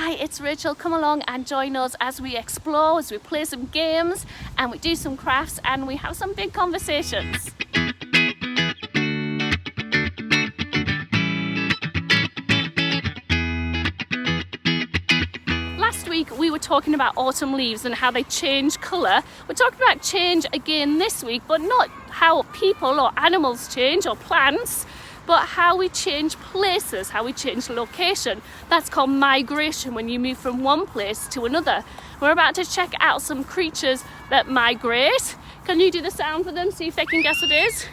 Hi, it's Rachel. Come along and join us as we explore, as we play some games and we do some crafts and we have some big conversations. Last week we were talking about autumn leaves and how they change colour. We're talking about change again this week, but not how people or animals change or plants, but how we change places, how we change location. That's called migration, when you move from one place to another. We're about to check out some creatures that migrate. Can you do the sound for them, see if they can guess what it is?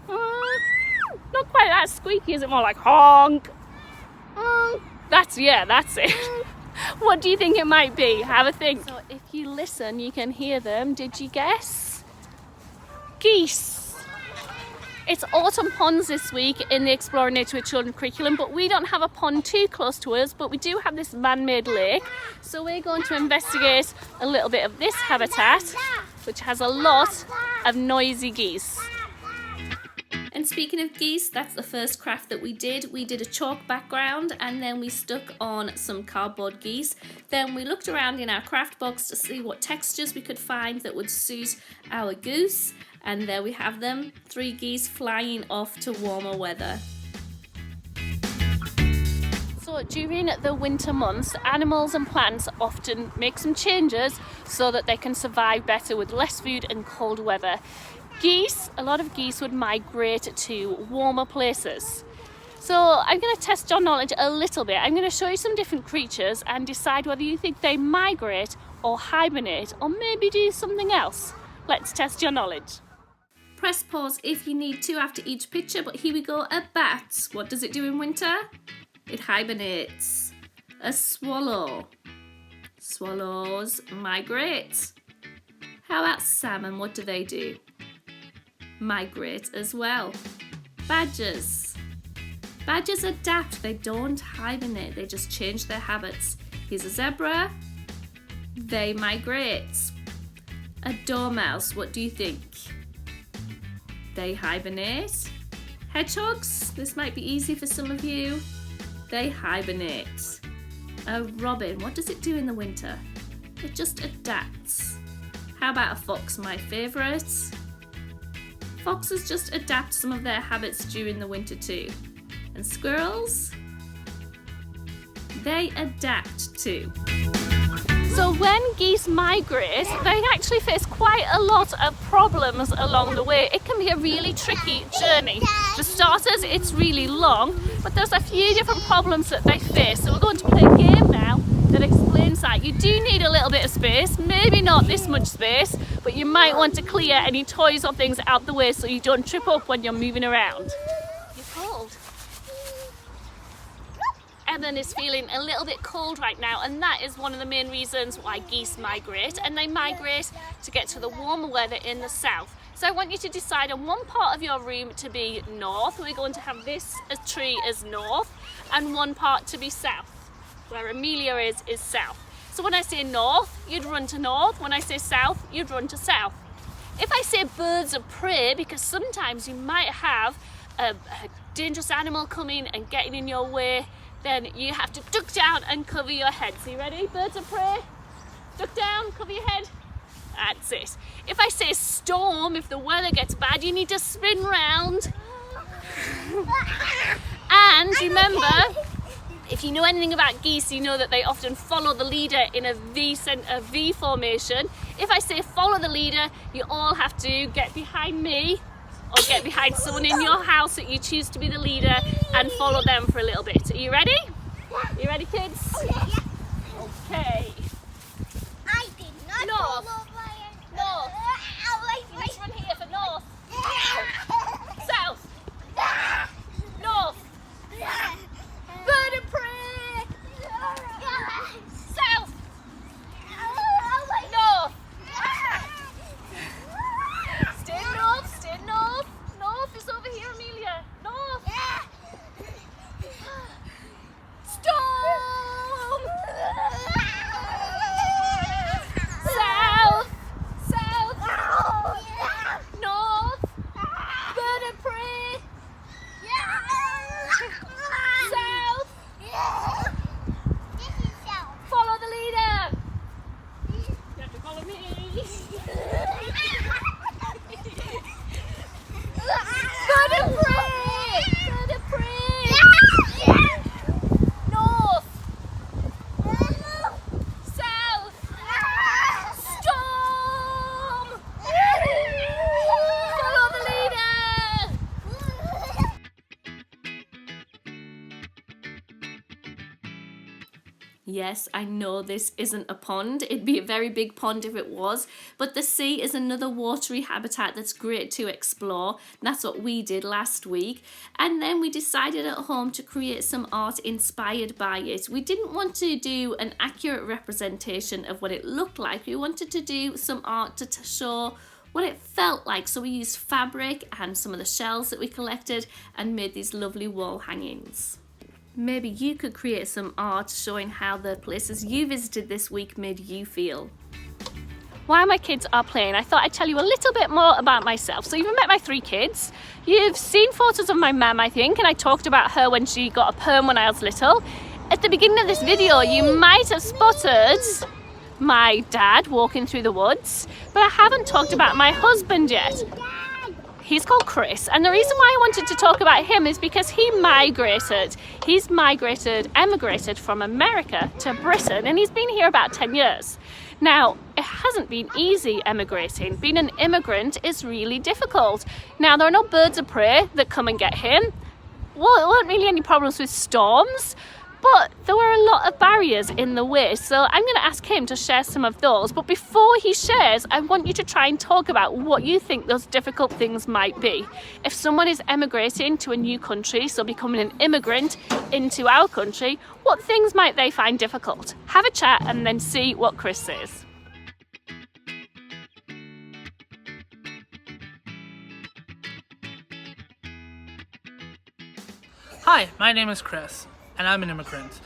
Not quite that squeaky, is it more like honk? That's it. What do you think it might be? Have a think. So if you listen, you can hear them. Did you guess? Geese. It's autumn ponds this week in the Exploring Nature with Children curriculum, but we don't have a pond too close to us, but we do have this man-made lake. So we're going to investigate a little bit of this habitat, which has a lot of noisy geese. And speaking of geese, that's the first craft that we did. We did a chalk background and then we stuck on some cardboard geese. Then we looked around in our craft box to see what textures we could find that would suit our goose. And there we have them, 3 geese flying off to warmer weather. So during the winter months, animals and plants often make some changes so that they can survive better with less food and cold weather. Geese, a lot of geese would migrate to warmer places. So I'm going to test your knowledge a little bit. I'm going to show you some different creatures and decide whether you think they migrate or hibernate or maybe do something else. Let's test your knowledge. Press pause if you need to after each picture, but here we go. A bat, what does it do in winter? It hibernates. A swallow. Swallows migrate. How about salmon, what do they do? Migrate as well. Badgers. Badgers adapt, they don't hibernate, they just change their habits. Here's a zebra. They migrate. A dormouse, what do you think? They hibernate. Hedgehogs, this might be easy for some of you. They hibernate. A robin, what does it do in the winter? It just adapts. How about a fox, my favourite? Foxes just adapt some of their habits during the winter too. And squirrels? They adapt too. So when geese migrate, they actually face quite a lot of problems along the way. It can be a really tricky journey. For starters, it's really long, but there's a few different problems that they face. So we're going to play a game now that explains that. You do need a little bit of space, maybe not this much space, but you might want to clear any toys or things out the way so you don't trip up when you're moving around. You're cold. Evan is feeling a little bit cold right now, and that is one of the main reasons why geese migrate, and they migrate to get to the warmer weather in the south. So I want you to decide on one part of your room to be north. We're going to have this tree as north, and one part to be south. Where Amelia is south. So when I say north, you'd run to north. When I say south, you'd run to south. If I say birds of prey, because sometimes you might have a dangerous animal coming and getting in your way, then you have to duck down and cover your head. So you ready? Birds of prey, duck down, cover your head. That's it. If I say storm, if the weather gets bad, you need to spin round. And remember, if you know anything about geese, you know that they often follow the leader in a V formation. If I say follow the leader, you all have to get behind me or get behind someone in your house that you choose to be the leader and follow them for a little bit. Are you ready? Are you ready, kids? Okay. I did not North. follow North. Which one here for north? South. North. Bird of prey. South. North. Stay north, stay north. North is over here, Amelia. North. Storm. South. South. Yes, I know this isn't a pond. It'd be a very big pond if it was, but the sea is another watery habitat that's great to explore. That's what we did last week. And then we decided at home to create some art inspired by it. We didn't want to do an accurate representation of what it looked like. We wanted to do some art to show what it felt like. So we used fabric and some of the shells that we collected and made these lovely wall hangings. Maybe you could create some art showing how the places you visited this week made you feel. While my kids are playing, I thought I'd tell you a little bit more about myself. So you've met my 3 kids. You've seen photos of my mum, I think, and I talked about her when she got a perm when I was little. At the beginning of this video, you might have spotted my dad walking through the woods, but I haven't talked about my husband yet. He's called Chris, and the reason why I wanted to talk about him is because he migrated. He's emigrated from America to Britain, and he's been here about 10 years. Now, it hasn't been easy emigrating. Being an immigrant is really difficult. Now, there are no birds of prey that come and get him. Well, there weren't really any problems with storms, but there were a lot of barriers in the way, so I'm going to ask him to share some of those. But before he shares, I want you to try and talk about what you think those difficult things might be. If someone is emigrating to a new country, so becoming an immigrant into our country, what things might they find difficult? Have a chat and then see what Chris says. Hi, my name is Chris, and I'm an immigrant.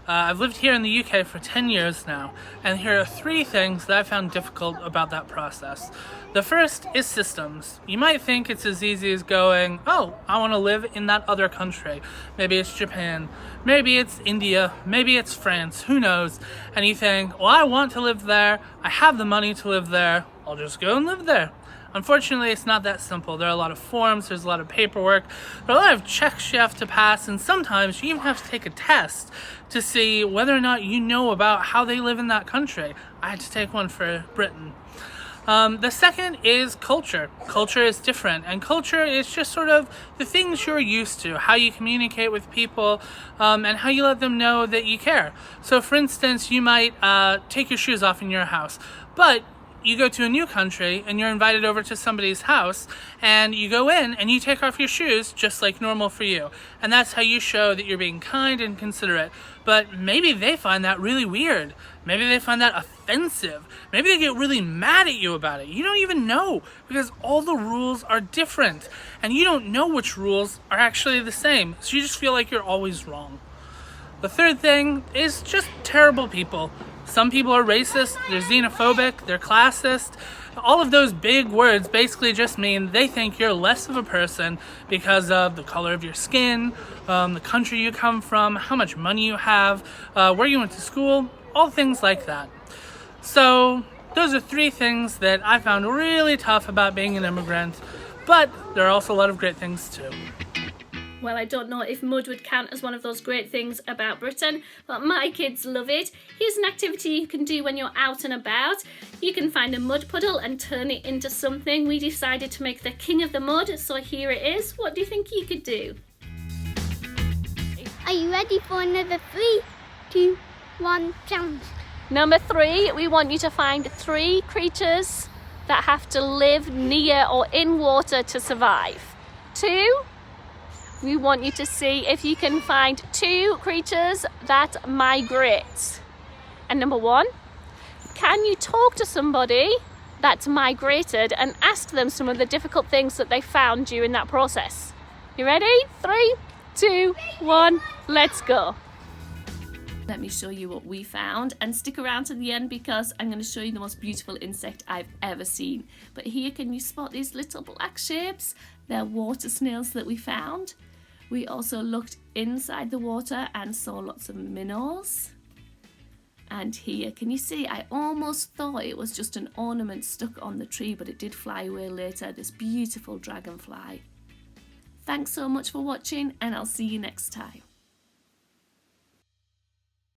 I've lived here in the UK for 10 years now, and here are 3 things that I found difficult about that process. The first is systems. You might think it's as easy as going, oh, I want to live in that other country. Maybe it's Japan, maybe it's India, maybe it's France, who knows? And you think, well, I want to live there, I have the money to live there, I'll just go and live there. Unfortunately, it's not that simple. There are a lot of forms, there's a lot of paperwork, there are a lot of checks you have to pass, and sometimes you even have to take a test to see whether or not you know about how they live in that country. I had to take one for Britain. The second is culture. Culture is different, and culture is just sort of the things you're used to, how you communicate with people, and how you let them know that you care. So for instance, you might take your shoes off in your house, but you go to a new country and you're invited over to somebody's house, and you go in and you take off your shoes just like normal for you. And that's how you show that you're being kind and considerate. But maybe they find that really weird. Maybe they find that offensive. Maybe they get really mad at you about it. You don't even know, because all the rules are different and you don't know which rules are actually the same. So you just feel like you're always wrong. The third thing is just terrible people. Some people are racist, they're xenophobic, they're classist. All of those big words basically just mean they think you're less of a person because of the color of your skin, the country you come from, how much money you have, where you went to school, all things like that. So those are 3 things that I found really tough about being an immigrant, but there are also a lot of great things too. Well, I don't know if mud would count as one of those great things about Britain, but my kids love it. Here's an activity you can do when you're out and about. You can find a mud puddle and turn it into something. We decided to make the king of the mud, so here it is. What do you think you could do? Are you ready for another 3, 2, 1, jump? Number 3, we want you to find 3 creatures that have to live near or in water to survive. 2, we want you to see if you can find 2 creatures that migrate. And number 1, can you talk to somebody that's migrated and ask them some of the difficult things that they found during that process? You ready? 3, 2, 1, let's go. Let me show you what we found, and stick around to the end because I'm going to show you the most beautiful insect I've ever seen. But here, can you spot these little black shapes? They're water snails that we found. We also looked inside the water and saw lots of minnows. And here, can you see, I almost thought it was just an ornament stuck on the tree, but it did fly away later, this beautiful dragonfly. Thanks so much for watching, and I'll see you next time.